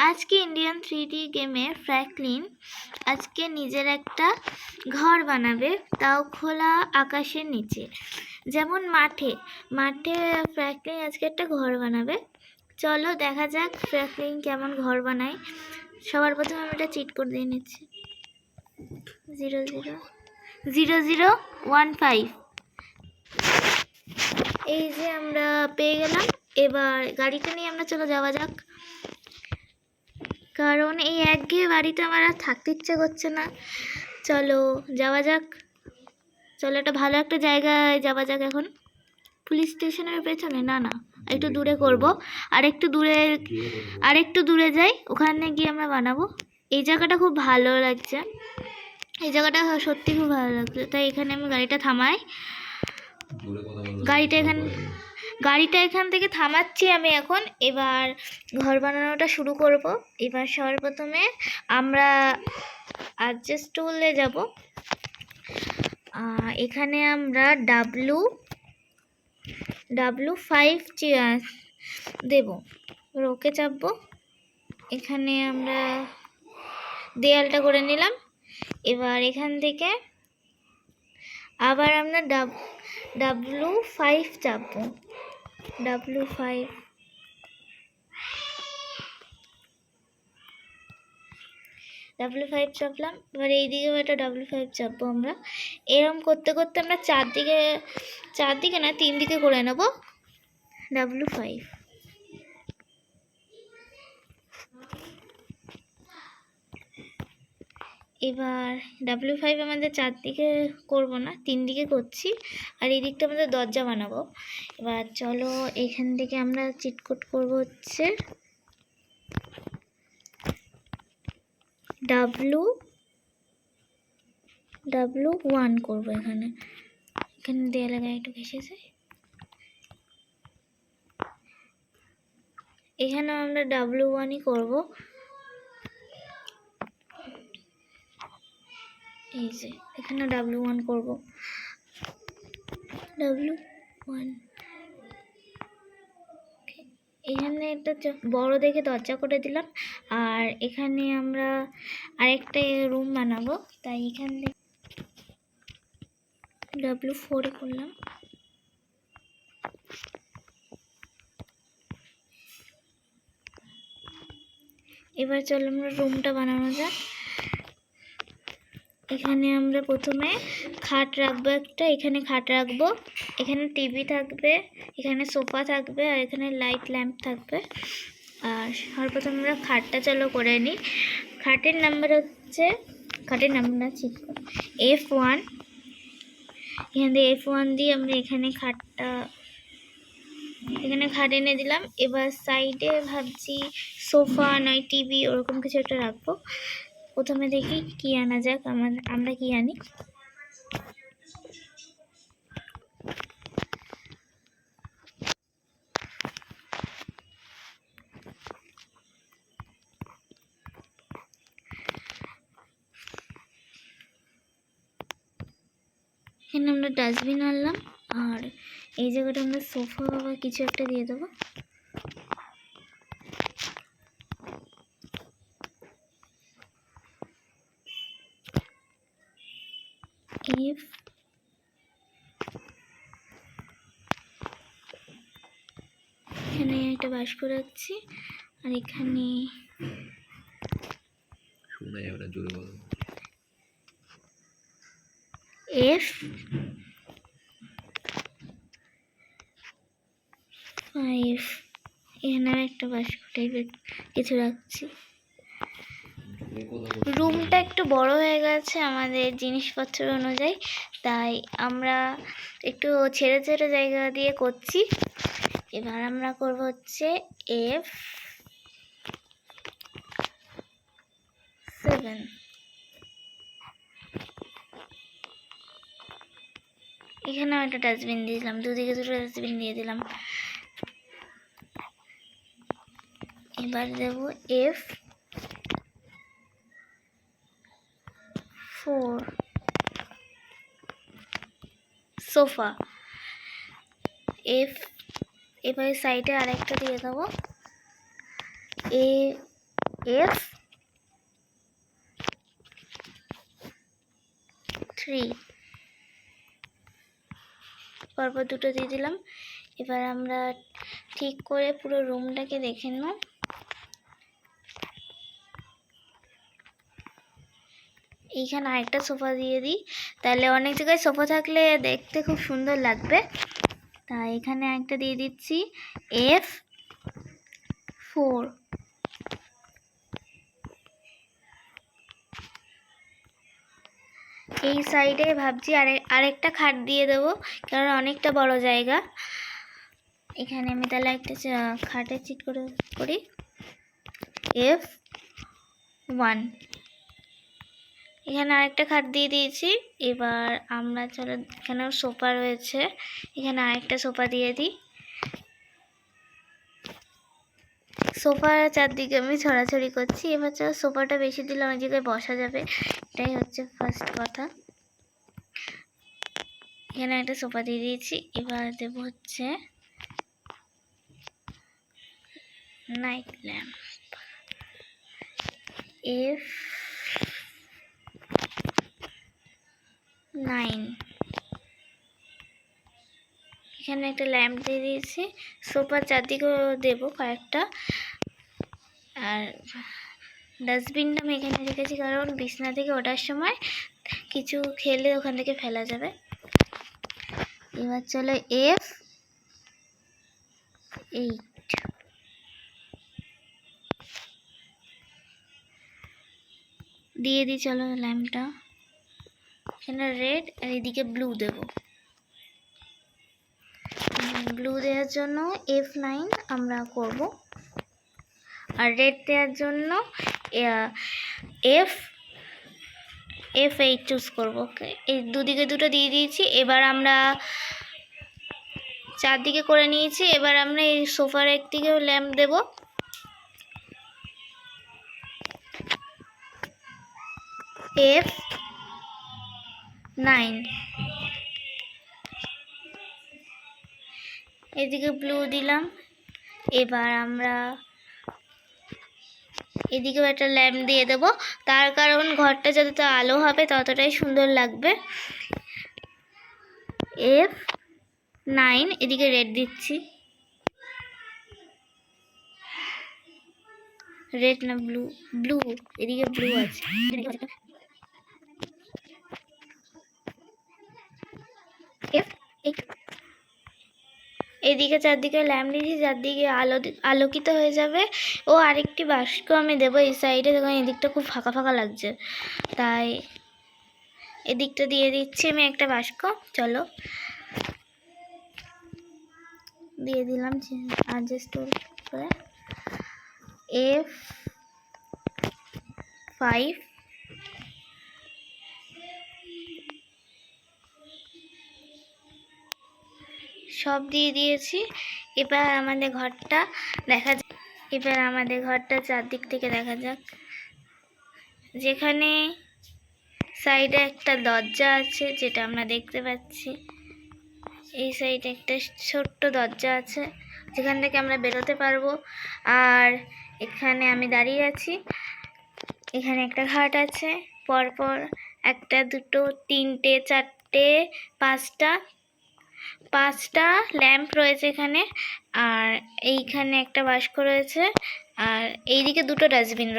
আজকে Indian 3D গেমে Franklin আজকে নিজের একটা ঘর বানাবে, তাও খোলা আকাশের নিচে। যেমন মাঠে ফ্র্যাঙ্কলিন আজকে একটা ঘর বানাবে। চলো দেখা যাক ফ্র্যাঙ্কলিন কেমন ঘর বানায়। সবার প্রথমে আমি এটা চিট কোড দিয়ে নিচ্ছি 000015। এই যে আমরা পেয়ে গেলাম। এবার গাড়িটা নিয়ে আমরা চলো যাওয়া যাক, কারণ এই একঘেয়ে বাড়িতে আমার আর থাকতে ইচ্ছে করছে না। চলো যাওয়া যাক, চলো একটা ভালো একটা জায়গায় যাওয়া যাক। এখন পুলিশ স্টেশনের পেছনে না, একটু দূরে করব, আর একটু দূরে যাই, ওখানে গিয়ে আমরা বানাবো। এই জায়গাটা খুব ভালো লাগছে, এই জায়গাটা সত্যি খুব ভালো লাগছে, তাই এখানে আমি গাড়িটা থামাই। গাড়িটা এখান থেকে থামাচ্ছি আমি এখন। এবার ঘর বানানোটা শুরু করব। এবার সবার প্রথমে আমরা অ্যাডজাস্ট টুলে যাব। এখানে আমরা W5 দেব, ওকে চাপবো। এখানে আমরা দেয়ালটা করে নিলাম। এবার এখান থেকে আবার আমরা W5 চাপবো, W5 চাপলাম। এবার এইদিকেও একটা W5 চাপবো আমরা। এরকম করতে করতে আমরা চারদিকে না 3 দিকে করে নেব W5। এবার W5 আমাদের 4 দিকে করবো না, 3 দিকে করছি। আর এই দিকটা আমাদের দরজা বানাবো। এবার চলো এখান থেকে আমরা চিটকোট করবো হচ্ছে W1 করবো। এখানে দেয়ালে গায়ে একটু ঘেসে যায়। এখানে আমরা W1ই করবো। এই যে এখানে W1 করব, W1। এখানে একটা বড় দেখে দরজা করে দিলাম। আর এখানে আমরা আরেকটা রুম বানাবো, তাই এখান থেকে W4 করলাম। এবার চলো আমরা রুমটা বানানো যাক। এখানে আমরা প্রথমে খাট রাখবো একটা, এখানে খাট রাখবো, এখানে টিভি থাকবে, এখানে সোফা থাকবে, আর এখানে লাইট ল্যাম্প থাকবে। আর সর্বপ্রথম আমরা খাটটা চলো করে নিই। খাটের নাম্বার না F1। এখান থেকে F1 দিয়ে আমরা এখানে খাট এনে দিলাম। এবার সাইডে ভাবছি সোফা নয় টিভি ওরকম কিছু একটা রাখবো। প্রথমে দেখি কি আনা যাক, আমরা কি আনি। এখানে আমরা ডাস্টবিন আনলাম, আর এই জায়গাটা আমরা সোফা বা কিছু একটা দিয়ে দেবো। এখানে একটা বাস্ক রাখছি, আর এখানে F5। এখানে একটা বাস্ক টাইপের কিছু রাখছি। রুমটা একটু বড় হয়ে গেছে আমাদের জিনিসপত্র অনুযায়ী, তাই আমরা একটু ছেড়ে জায়গা দিয়ে করছি। এবার আমরা করব হচ্ছে F7। এখানেও একটা ডাস্টবিন দিয়েছিলাম, দুদিকে দুটো ডাস্টবিন দিয়ে দিলাম। এবার দেব F4 সোফা। এবার সাইডে আরেকটা দিয়ে দেবো F3 পরপর দুটো দিয়ে দিলাম। এবার আমরা ঠিক করে পুরো রুমটাকে দেখে নেব। এইখানে আরেকটা সোফা দিয়ে দিই, তাহলে অনেক জায়গায় সোফা থাকলে দেখতে খুব সুন্দর লাগবে। তাই এখানে একটা দিয়ে দিচ্ছি F4। এই সাইডে ভাবছি আরেকটা খাট দিয়ে দেবো, কারণ অনেকটা বড় জায়গা। এখানে আমি তাহলে একটা খাটের চিট করি F1। এখানে আরেকটা খাট দিয়ে দিয়েছি। এবার আমরা চলো, এখানেও সোফা রয়েছে, এখানে আরেকটা সোফা দিয়ে দিই। সোফার চারদিকে আমি ছড়াছড়ি করছি। এবার চলো, সোফাটা বেশি দিলে অনেক জায়গায় বসা যাবে, এটাই হচ্ছে ফার্স্ট কথা। এখানে একটা সোফা দিয়ে দিয়েছি। এবার দেবো হচ্ছে নাইট ল্যাম্প F9। এখানে একটা ল্যাম্প দিয়ে দিয়েছি। সোফার চারদিকেও দেবো কয়েকটা। আর ডাস্টবিনটা আমি এখানে রেখেছি, কারণ বিছনা থেকে ওঠার সময় কিছু খেলে ওখান থেকে ফেলা যাবে। এবার চলো F8 দিয়ে দিই। চলো ল্যাম্পটা এখানে রেড আর এদিকে ব্লু দেব। ব্লু দেওয়ার জন্য F9 আমরা করব, আর রেড দেওয়ার জন্য F8 চুজ করব। ওকে, এই দুদিকে দুটো দিয়ে দিয়েছি। এবার আমরা চারদিকে করে নিয়েছি। এবার আমরা এই সোফার একদিকেও ল্যাম্প দেব। F9। এদিকে ব্লু দিলাম। এবার আমরা এদিকেও একটা ল্যাম্প দিয়ে দেবো, তার কারণ ঘরটা যত আলো হবে ততটাই সুন্দর লাগবে। F9। এদিকে রেড দিচ্ছি, রেড না ব্লু, এদিকে ব্লু আছে। F8। এদিকে চারদিকে ল্যাম্প দিয়েছি, চারদিকে আলোকিত হয়ে যাবে। ও আরেকটি বাস্ক আমি দেবো এই সাইডে, দেখুন এদিকটা খুব ফাঁকা ফাঁকা লাগছে, তাই এদিকটা দিয়ে দিচ্ছি আমি একটা বাস্ক। চলো দিয়ে দিলাম অ্যাডজাস্ট করে। F5। সব দিয়ে দিয়েছি। এবার আমাদের ঘরটা দেখা যাক। এবার আমাদের ঘরটা চারদিক থেকে দেখা যাক। যেখানে সাইডে একটা দরজা আছে, যেটা আমরা দেখতে পাচ্ছি, এই সাইডে একটা ছোট্ট দরজা আছে, যেখান থেকে আমরা বেরোতে পারবো। আর এখানে আমি দাঁড়িয়ে আছি। এখানে একটা খাট আছে, পরপর একটা, দুটো, তিনটে, চারটে, পাঁচটা ল্যাম্প রয়েছে এখানে। আর এইখানে একটা বাস্ক রয়েছে, আর এইদিকে দুটো ডাস্টবিন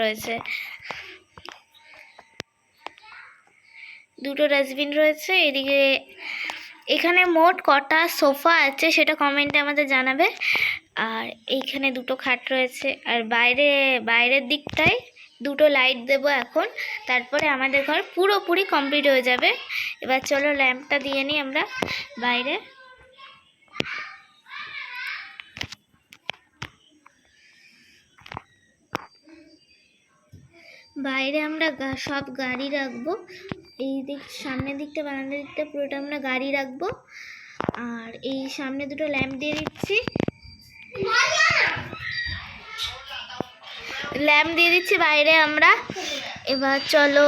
রয়েছে। এদিকে এখানে মোট কটা সোফা আছে সেটা কমেন্টে আমাদের জানাবে। আর এইখানে দুটো খাট রয়েছে। আর বাইরের দিকটায় দুটো লাইট দেবো এখন, তারপরে আমাদের ঘর পুরোপুরি কমপ্লিট হয়ে যাবে। এবার চলো ল্যাম্পটা দিয়ে নিই আমরা বাইরে। বাইরে আমরা সব গাড়ি রাখবো। এই সামনের দিকটা, বারান্দার দিকটা পুরোটা আমরা গাড়ি রাখবো। আর এই সামনে দুটো ল্যাম্প দিয়ে দিচ্ছি, বাইরে আমরা। এবার চলো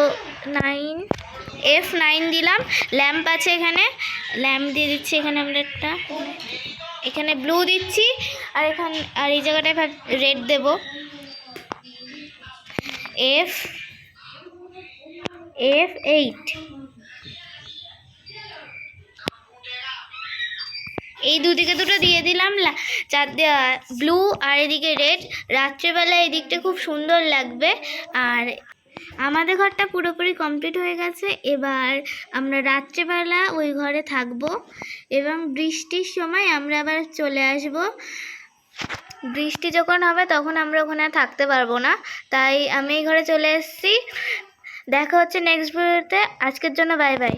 F9 দিলাম। ল্যাম্প আছে এখানে, ল্যাম্প দিয়ে দিচ্ছি এখানে আমরা একটা, এখানে ব্লু দিচ্ছি, আর এই জায়গাটায় রেড দেব। F8 এই দুদিকে দুটো দিয়ে দিলাম, ব্লু আর এদিকে রেড। রাত্রেবেলা এই দিকটা খুব সুন্দর লাগবে। আর আমাদের ঘরটা পুরোপুরি কমপ্লিট হয়ে গেছে। এবার আমরা রাত্রেবেলা ওই ঘরে থাকবো এবং বৃষ্টির সময় আমরা আবার চলে আসব। বৃষ্টি যখন হবে তখন আমরা ওখানে আর থাকতে পারবো না, তাই আমি এই ঘরে চলে এসেছি। দেখা হচ্ছে নেক্সট ভিডিওতে। আজকের জন্য বাই বাই।